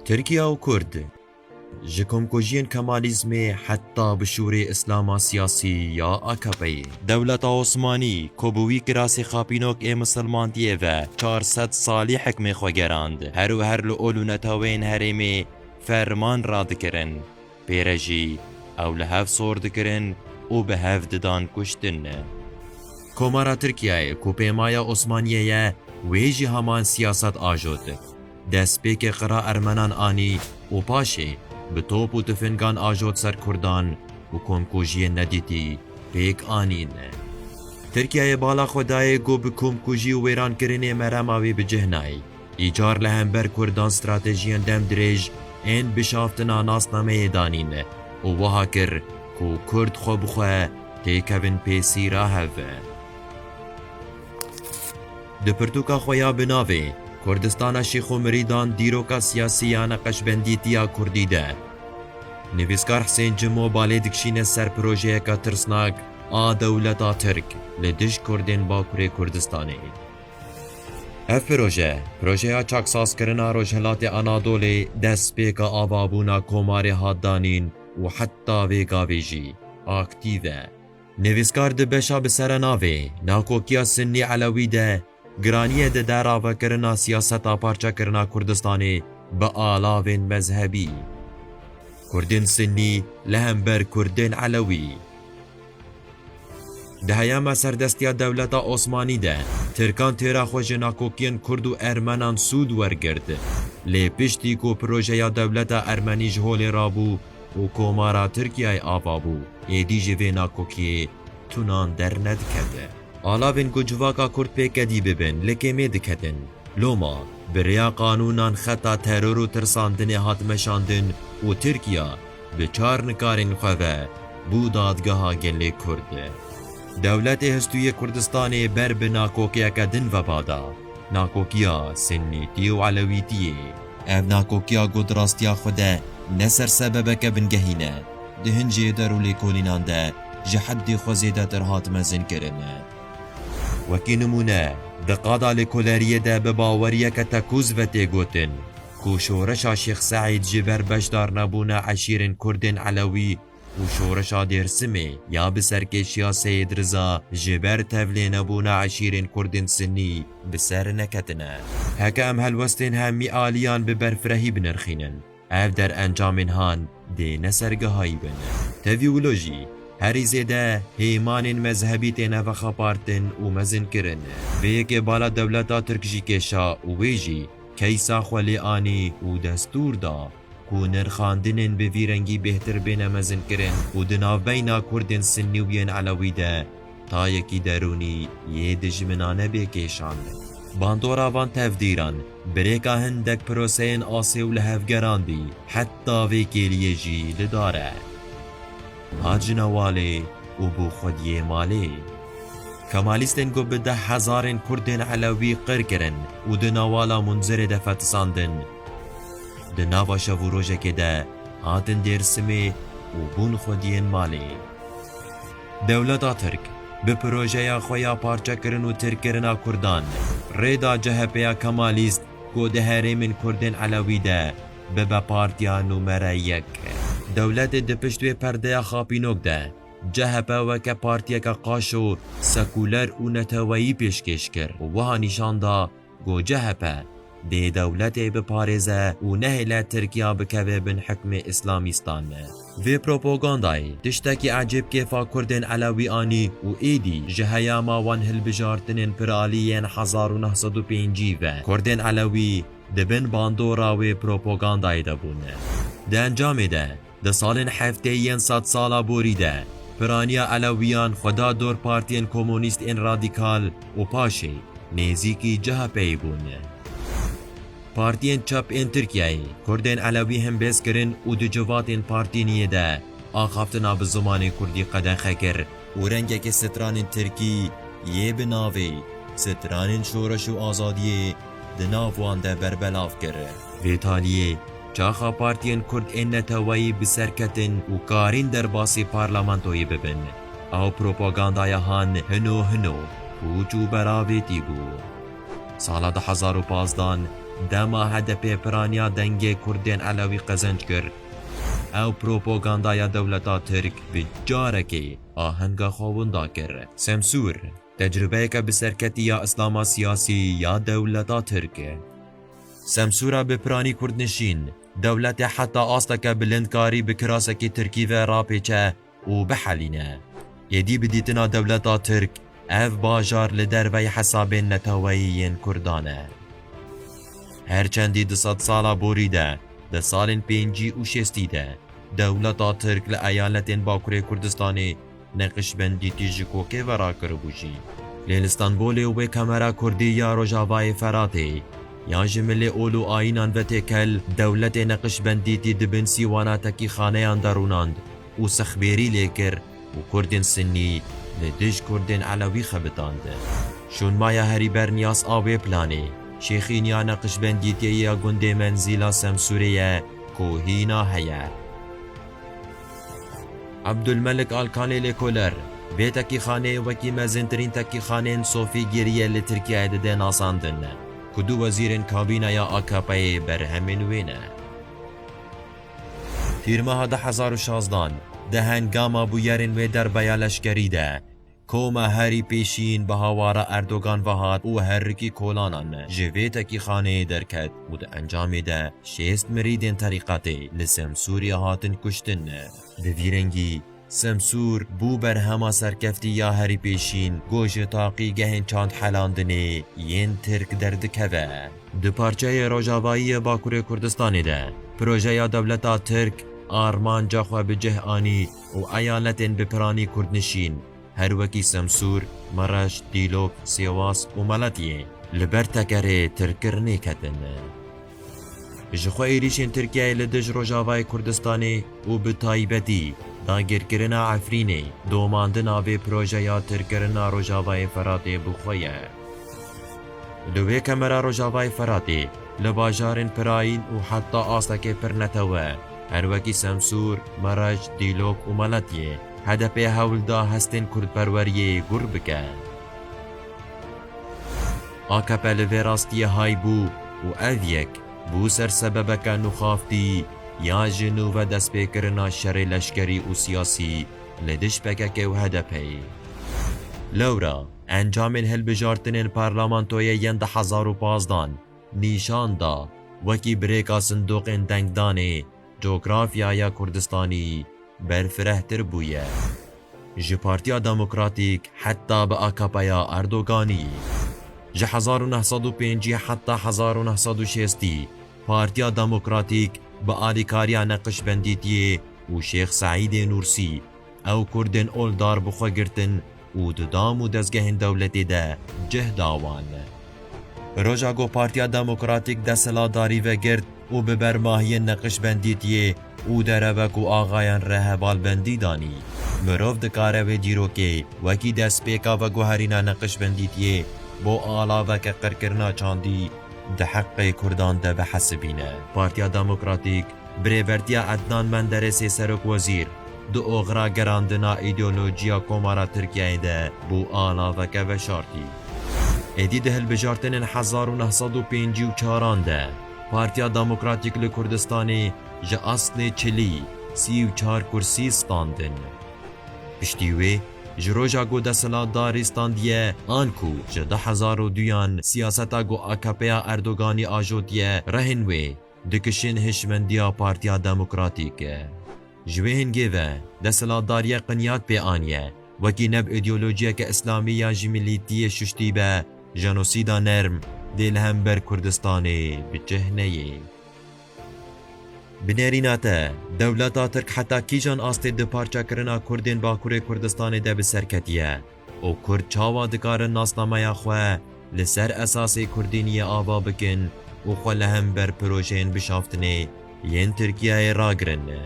تركيا وكرد جكم كوجين كماليزمي حتى بشوري إسلاما سياسي يا أكبي دولة عثماني كوبوي كراسي خابينوك مسلمان ديفا 400 صالي حكمي خوگراند هرو هر لؤولو نتاوين هرمي فرمان را دكرن بيرجي او لهف صور دكرن و بهف ددان كشتن كومارا تركيا كوبيمايا عثمانية ويجي همان سياسات آجود دست پیک قرا ارمنان آنی و پاشه به توپ و تفنگان آجود سر کردان و کمکوژی ندیتی پیک آنین. ترکیه بالا خدای گو به کمکوژی و ویران کرنه مرماوی به جهنای. ایجار لهمبر کردان استراتژیان دم دریج این بشافتنا ناسنامه دانین و وها کر کو کرد خوب خواه تیکوین پیسی را هفه. دپرتوکا خویا بناوی کردستان شیخ و مریدان دیروکا سیاسیان قشبندیتیا کردی ده. نویسکار حسین جمو بالی دکشین سر پروژه که ترسناک آ دولتا ترک لدش کردین باکوری کردستانی. اف پروژه چاکساز کرنا روجهلات انادولی دست پیکا آبابونا کوماری هادانین و حتی ویگا ویجی اکتیوه. نویسکار ده بشا بسرناوی ناکوکیا سنی علوی ده گرانیه ده دراوه کرنا سیاستا پارچه کرنا کردستانی با آلاوین مذهبی. کردین سنی لهمبر کردین علوی. ده هیام سردستیا دولتا عثمانی ده ترکان تیرا خوش ناکوکین کرد و ارمنان سود ورگرد. لی پشتی کو پروژه یا دولتا ارمنی جهول رابو و کومارا ترکیه آبابو ایدی جوی ناکوکی تونان در ندکده. آلاوین گجواکا کرد پیکدی ببین لکیمی دکتن. لوما بریا قانونان خطا ترور و ترساندن هات مشاندن و ترکیا به 4 نکارین خواه بو دادگاه گلی کرد. دولت هستوی کردستان بر به ناکوکیا کدن و بادا. ناکوکیا سنیتی و علویتیه. او ناکوکیا گدراستیا خوده نسر سبب که بنگهینه. دهنجی درو لیکولینان ده جحدی خوزیده در هات مزن کرنه. وکی نمونه دقادا لیکولاریه ده بباوریه که تکوز و تیگوتن. کو شورشا شیخ سعید جبر بشدار نبونه عشیرن کردن علوی و شورشا دیرسمه یا بسرکشیا سید رضا جبر تفلی نبونه عشیرن کردن سنی بسر نکتنه. هکا ام هلوستین همی آلیان ببرفرهی بنرخینن. او در انجام هان ده نسرگه هایی بنه. تفیولوژی هری زیده هیمان مذهبی تینه و خبارتن و مزن کرن. به یک بالا دولتا ترکشی کشا و ویجی کیسا خولی آنی و دستور دا کو نرخاندنن به ویرنگی بهتر بین مزن کرن و دناو بینا کردن سنیوین علوی ده تا یکی درونی یه دجمنانه بکیشان. باندورا وان تفدیران بریکا هندک پروسین آسی و لحفگراندی حتی ویکیلیه جی لداره. هاجنوالی و بو خودی مالی. کمالیستن گو به 10,000 کردن علوی قر کرن و دنوالا منظر دفت ساندن. دناوا شو روژه که ده هاتن دیرسمی و بون خودین مالی. دولتا ترک به پروژه خویا پارچه کرن و ترک کرنا کردان. ریدا جهپیا کمالیست گو ده هرمین کردن علوی ده به پارتیا نمره 1. دولت دپشتوی پرده خاپینوک ده جهپا وکه پارتیا که قاشو سکولر و نتوایی پیشکش کرد و وها نشان دا گو جهپا ده دولت بپارزه و نهل ترکیه بکوه بن حکم اسلامیستان. و پروپاگاندای تشتکی عجب کفا کردن علوی آنی و ایدی جهیاما وان هل بجارتنین پرالین 1905 و کردن علوی دبن باندورا و پروپاگاندای دبونه. ده انجام ده ده سالن هفته 100 سالا بوریده پرانیا علویان خدا دور پارتین کمونیست این رادیکال و پاشه نیزیکی جه پی بونه. پارتین چپ این ترکیه کردین علوی هم بیز کرن و دو جواتین پارتینیه ده آخافتنا به زمان کردی قدن خکر و رنگه که ستران ترکی یه بناوی ستران شورش و آزادیه ده ناوان ده بربلاف کره. ویتالیه چاخا پارتین کرد این نتوایی بسرکتن و کارین در باسی پارلمانتوی ببن. او پروپاگاندای هان هنو پوچ و براویتی بو. سالا 2015 دما هدف پرانیا دنگ کردین علوی قزنج کرد او پروپاگاندایا دولتا ترک بجارکی آهنگا خووندا کرد. سمسور تجربه که بسرکتی یا اسلاما سیاسی یا دولتا ترک. سمسورا بپرانی کردنشین دولت حتی آستک بلندکاری بکراسکی ترکی و راپیچه و بحلینه. یدی بدیتنا دولتا ترک اف باجار لدروی حساب نتویین کردانه. هرچندی 200 سالا بوریده ده سالین 5 و 6 ده دولتا ترک لایالتین باکوری کردستانی نقش بندی تیجکو که ورا کربوشی. لیل استانبول و کامرا کردی یا روجاوای فراتی یا جمله اولو آینان و تکل دولت نقش بندی تی دبن سیواناتکی خانه اندروناند و سخبیری لیکر و کردین سنی لدج کردین علوی خبتانده. شون مایا هری برنیاس آوی پلانی شیخین یا نقش بندی تی یا گنده منزیلا سمسوریه کوهینا هیا. عبدالملک آلکانی لیکولر به تکی خانه وکی مزنترین تکی خانه صوفی گیریه لترکیه ده ناساندن کدو وزیرین کابینه یا آکاپای برهمین وینه. تیرماه 2016 ده هنگاما بویرین و در بیالشگری ده کوما هری پیشین به هوارا اردوگان وهات و هرکی کولانان جویتکی خانه درکت و ده انجام ده 6 مریدین طریقاتی لسمسوری هاتن کشتن. ده ویرنگی سمسور بو برهما سرکفتی یا هری پیشین گوش تاقی گهن چاند حلاندنی ین ترک دردکوه. ده پارچه روجاوایی باکور کردستانی ده پروژه یا دولتا ترک آرمان جاخوا بجه آنی و ایالتین بپرانی کردنشین هر وکی سمسور، مرش، دیلوک، سیواس و ملاتیه لبر تکره ترکرنی کتن. جخوا ایریشین ترکیه لدج روجاوای کردستانی و بتایبتی داگیرکرنا عفرینی دوماندن آوی پروژه یا ترکرنا روجاوای فراتی بخویه. دوی کمرا روجاوای فراتی لباجارین پراین و حتی آستک پرنتوه هر وکی سمسور، مرج، دیلوک و ملاتیه هدف هولدا هستن کرد پروریه گر بکن. آکپل ویراستی های بو و اویک بو سر سبب که نخافتی یا جنو و دست پیکرنا شر لشکری و سیاسی لدش پکک و هدفی. لورا انجام هل بجارتن پارلمانتوی یند 2015 نیشان دا وکی بریکا صندوق دنگدانی جغرافیای کردستانی برفرهتر بویه. جه پارتیا دموکراتیک حتی با آکاپایا اردوگانی جه 1905 حتی 1906 پارتیا دموکراتیک با آلیکاریا نقش بندیتیه و شیخ سعید نورسی او کردن اولدار بخوا گرتن و ددام و دزگهن دولتی ده جه داوان. روژاگو پارتیا دموکراتیک دستلاداری و گرد و ببرماهی نقش بندیتیه او دربک و آغایان رهبال بندی دانی. مروف دکاره و دیروکه وکی دست پیکا و گوهرینا نقش بندیتیه بو آلا و که قرکرنا چاندی ده حق کردان ده بحسبینه. پارتیا دموکراتیک بریورتیا عدنان مندرس سرک وزیر دو اغرا گراندنا ایدئولوژیا کومارا ترکیه ده بو آلا و که و شارتی. ایدی ده هلبجارتن 1954 ده پارتیا دموکراتیک لکردستانی جه اصل چلی 34 کرسی ستاندن. پشتیوی جروجا گو دستلا دارستان دیه آنکو جه 2002 سیاستا گو آکاپیا اردوگانی آجودیه رهنوی دکشن هشمندیا پارتیا دموکراتیک. جوه هنگی و دستلا داریه قنیات پی آنیه وکی نب ایدئولوژیا که اسلامی یا جمیلیتی ششتی به جنوسیدا نرم دیل هم بر کردستانی بچهنهی. بنریناته دولتا ترک حتی کیجان آسته ده پارچا کرنا کردین باکور کردستانی ده بسرکتیه او کرد چاوا دکارن ناسنامه خواه لسر اساس کردینی آوا بکن و خواه لهم بر پروژین بشافتنه ین ترکیه را گرنه.